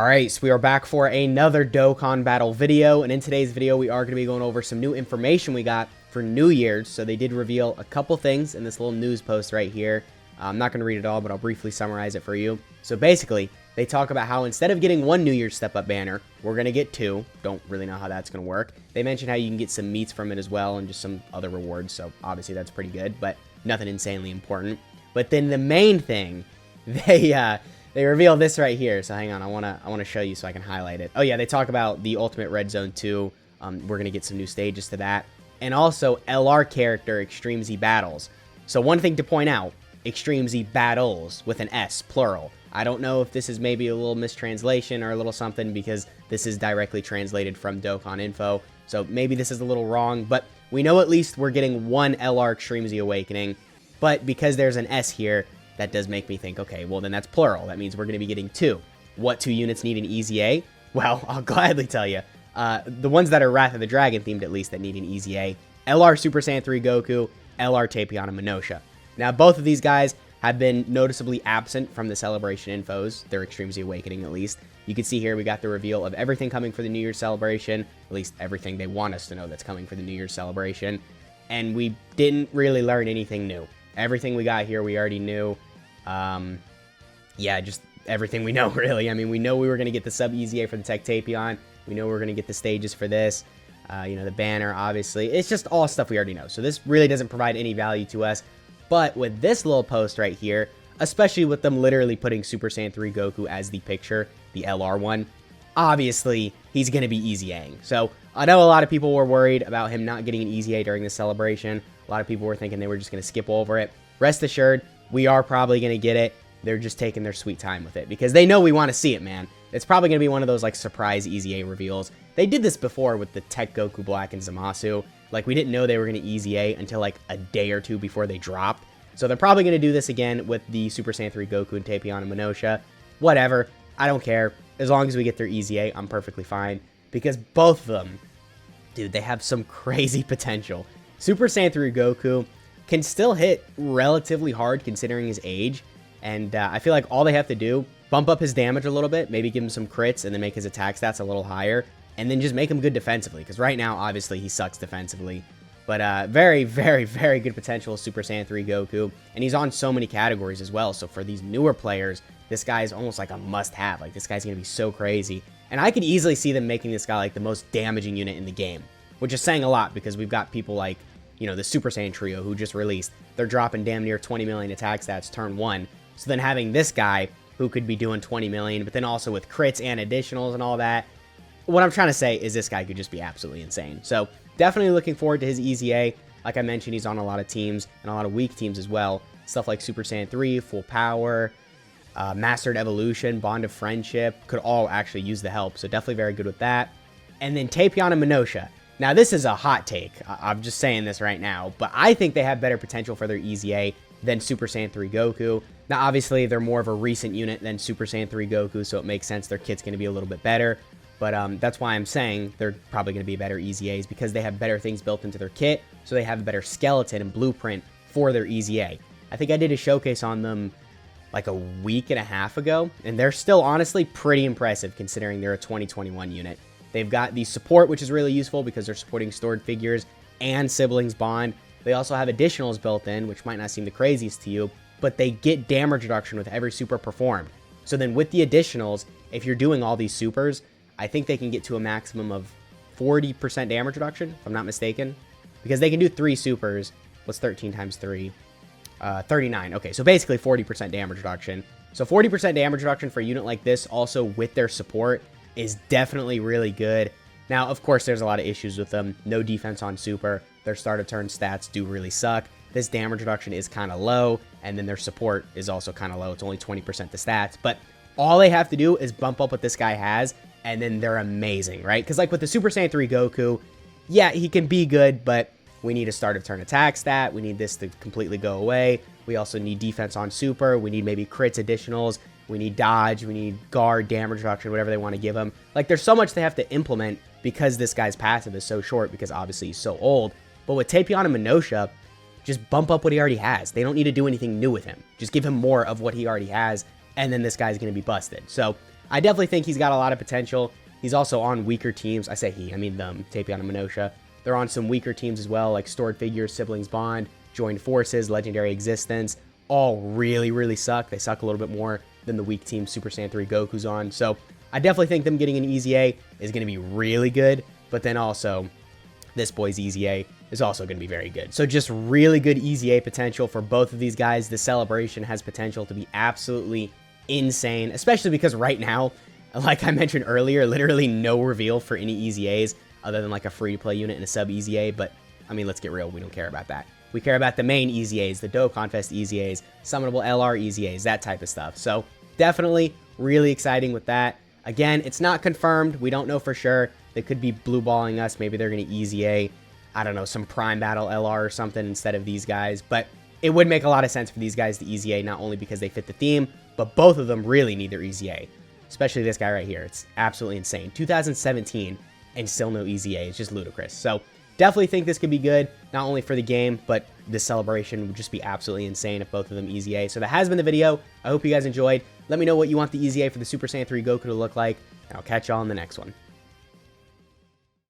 Alright, so we are back for another Dokkan battle video, and in today's video we are going to be going over some new information we got for New Year's. So they did reveal a couple things in this little news post right here. I'm not going to read it all, but I'll briefly summarize it for you. So basically, they talk about how instead of getting one New Year's step-up banner, we're going to get two. Don't really know how that's going to work. They mentioned how you can get some meats from it as well, and just some other rewards, so obviously that's pretty good, but nothing insanely important. But then the main thing, they reveal this right here. So hang on, I wanna show you so I can highlight it. Oh yeah, they talk about the Ultimate Red Zone 2. We're gonna get some new stages to that, and also LR character Extreme Z battles. So one thing to point out: Extreme Z battles with an S, plural. I don't know if this is maybe a little mistranslation or a little something, because this is directly translated from Dokkan Info. So maybe this is a little wrong, but we know at least we're getting one LR Extreme Z Awakening. But because there's an S here, that does make me think, okay, well then that's plural. That means we're going to be getting two. What two units need an EZA? Well, I'll gladly tell you. The ones that are Wrath of the Dragon themed at least that need an EZA. LR Super Saiyan 3 Goku, LR Tapion and Minotia. Now both of these guys have been noticeably absent from the celebration infos, their Extreme Z Awakening at least. You can see here we got the reveal of everything coming for the New Year's celebration, at least everything they want us to know that's coming for the New Year's celebration. And we didn't really learn anything new. Everything we got here we already knew. Yeah, just everything we know, really. I mean, we know we were going to get the sub EZA for the Tech Tapion. We know we are going to get the stages for this. You know, the banner, obviously. It's just all stuff we already know. So this really doesn't provide any value to us. But with this little post right here, especially with them literally putting Super Saiyan 3 Goku as the picture, the LR one, obviously he's going to be EZAing. So I know a lot of people were worried about him not getting an EZA during the celebration. A lot of people were thinking they were just going to skip over it. Rest assured, we are probably going to get it. They're just taking their sweet time with it because they know we want to see it, man. It's probably going to be one of those like surprise EZA reveals. They did this before with the Tech Goku Black and Zamasu. Like, we didn't know they were going to EZA until like a day or two before they dropped. So they're probably going to do this again with the Super Saiyan 3 Goku and Tapion and Minotia. Whatever. I don't care. As long as we get their EZA, I'm perfectly fine. Because both of them, dude, they have some crazy potential. Super Saiyan 3 Goku can still hit relatively hard considering his age, and I feel like all they have to do, bump up his damage a little bit, maybe give him some crits, and then make his attack stats a little higher, and then just make him good defensively, because right now, obviously, he sucks defensively. But very, very, very good potential Super Saiyan 3 Goku, and he's on so many categories as well, so for these newer players, this guy is almost like a must-have. Like, this guy's going to be so crazy, and I could easily see them making this guy like the most damaging unit in the game, which is saying a lot, because we've got people like, you know, the Super Saiyan trio who just released. They're dropping damn near 20 million attack stats turn one. So then having this guy who could be doing 20 million, but then also with crits and additionals and all that. What I'm trying to say is this guy could just be absolutely insane. So definitely looking forward to his EZA. Like I mentioned, he's on a lot of teams and a lot of weak teams as well. Stuff like Super Saiyan 3, Full Power, Mastered Evolution, Bond of Friendship could all actually use the help. So definitely very good with that. And then Tapion and Minotia. Now, this is a hot take. I'm just saying this right now, but I think they have better potential for their EZA than Super Saiyan 3 Goku. Now, obviously, they're more of a recent unit than Super Saiyan 3 Goku, so it makes sense their kit's going to be a little bit better. But that's why I'm saying they're probably going to be better EZAs, because they have better things built into their kit, so they have a better skeleton and blueprint for their EZA. I think I did a showcase on them like a week and a half ago, and they're still honestly pretty impressive considering they're a 2021 unit. They've got the support, which is really useful because they're supporting stored figures and siblings bond. They also have additionals built in, which might not seem the craziest to you, but they get damage reduction with every super performed. So then with the additionals, if you're doing all these supers, I think they can get to a maximum of 40% damage reduction, if I'm not mistaken. Because they can do 3 supers. What's 13 times 3? 39. Okay, so basically 40% damage reduction. So 40% damage reduction for a unit like this, also with their support, is definitely really good. Now, of course, there's a lot of issues with them. No defense on super. Their start of turn stats do really suck. This damage reduction is kind of low, and then their support is also kind of low. It's only 20% the stats, but all they have to do is bump up what this guy has, and then they're amazing, right? Because like with the Super Saiyan 3 Goku, yeah, he can be good, but we need a start of turn attack stat. We need this to completely go away. We also need defense on super. We need maybe crits additionals. We need dodge, we need guard, damage reduction, whatever they want to give him. Like, there's so much they have to implement because this guy's passive is so short, because obviously he's so old. But with Tapion and Minotia, just bump up what he already has. They don't need to do anything new with him. Just give him more of what he already has, and then this guy's going to be busted. So I definitely think he's got a lot of potential. He's also on weaker teams. I say he, I mean them, Tapion and Minotia. They're on some weaker teams as well, like Stored Figures, Siblings Bond, Joined Forces, Legendary Existence. All really, really suck. They suck a little bit more than the weak team Super Saiyan 3 Goku's on. So I definitely think them getting an Easy A is going to be really good. But then also, this boy's Easy A is also going to be very good. So just really good Easy A potential for both of these guys. The celebration has potential to be absolutely insane, especially because right now, like I mentioned earlier, literally no reveal for any Easy A's other than like a free-to-play unit and a sub Easy A. But I mean, let's get real. We don't care about that. We care about the main Easy A's, the Dokkan Fest Easy A's, summonable LR Easy A's, that type of stuff. So definitely really exciting with that. Again, it's not confirmed. We don't know for sure. They could be blue balling us. Maybe they're going to Easy A, I don't know, some Prime Battle LR or something instead of these guys. But it would make a lot of sense for these guys to Easy A, not only because they fit the theme, but both of them really need their Easy A. Especially this guy right here. It's absolutely insane. 2017 and still no Easy A. It's just ludicrous. So definitely think this could be good, not only for the game, but the celebration would just be absolutely insane if both of them Easy A. So that has been the video. I hope you guys enjoyed. Let me know what you want the Easy A for the Super Saiyan 3 Goku to look like, and I'll catch y'all in the next one.